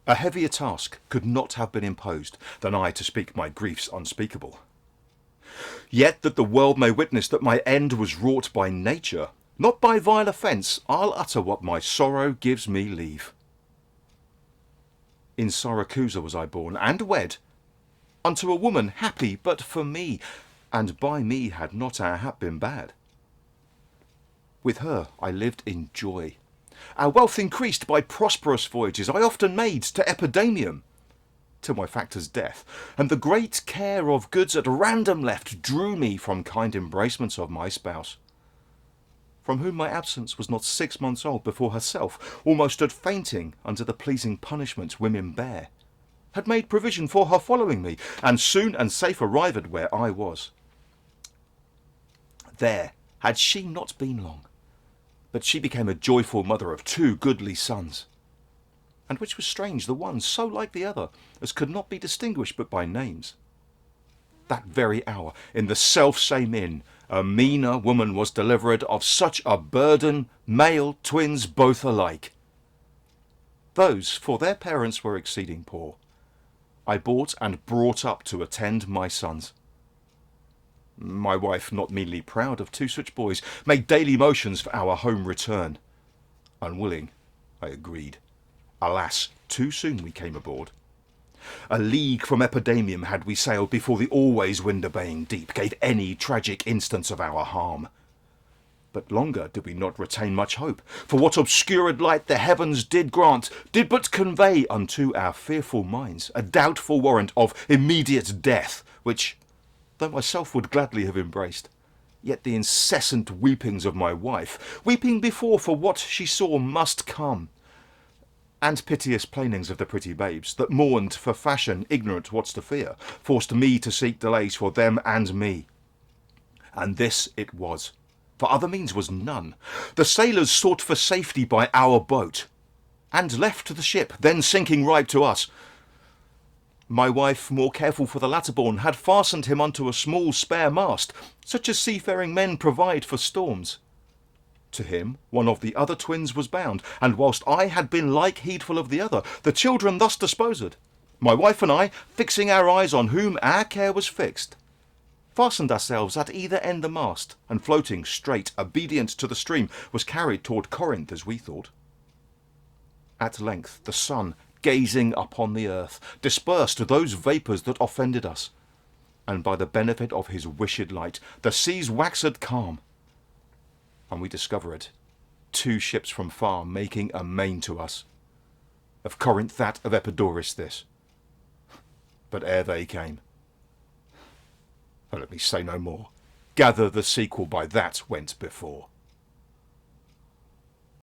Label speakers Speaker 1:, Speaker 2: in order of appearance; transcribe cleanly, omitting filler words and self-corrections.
Speaker 1: A heavier task could not have been imposed than I to speak my griefs unspeakable. Yet that the world may witness that my end was wrought by nature, not by vile offence, I'll utter what my sorrow gives me leave. In Syracusa was I born, and wed, unto a woman happy but for me, and by me had not our hap been bad. With her I lived in joy. Our wealth increased by prosperous voyages I often made to Epidamium, till my factor's death, and the great care of goods at random left drew me from kind embracements of my spouse, from whom my absence was not 6 months old before herself, almost at fainting under the pleasing punishment women bear, had made provision for her following me, and soon and safe arrived where I was. There had she not been long, but she became a joyful mother of 2 goodly sons, and which was strange, the one so like the other as could not be distinguished but by names. That very hour, in the self-same inn, a meaner woman was delivered of such a burden, male twins both alike. Those, for their parents were exceeding poor, I bought and brought up to attend my sons. My wife, not meanly proud of 2 such boys, made daily motions for our home return. Unwilling, I agreed. Alas, too soon we came aboard. A league from Epidamium had we sailed before the always wind-obeying deep gave any tragic instance of our harm. But longer did we not retain much hope, for what obscured light the heavens did grant did but convey unto our fearful minds a doubtful warrant of immediate death, which, though myself would gladly have embraced, yet the incessant weepings of my wife, weeping before for what she saw must come, and piteous plainings of the pretty babes, that mourned for fashion, ignorant what's to fear, forced me to seek delays for them and me. And this it was, for other means was none. The sailors sought for safety by our boat, and left the ship, then sinking right to us. My wife, more careful for the latter-born, had fastened him unto a small spare mast, such as seafaring men provide for storms. To him one of the other twins was bound, and whilst I had been like heedful of the other, the children thus disposed, my wife and I, fixing our eyes on whom our care was fixed, fastened ourselves at either end the mast, and floating straight, obedient to the stream, was carried toward Corinth, as we thought. At length the sun, gazing upon the earth, dispersed those vapours that offended us, and by the benefit of his wished light the seas waxed calm, and we discovered 2 ships from far making amain to us. Of Corinth that, of Epidaurus this. But ere they came, let me say no more, gather the sequel by that went before.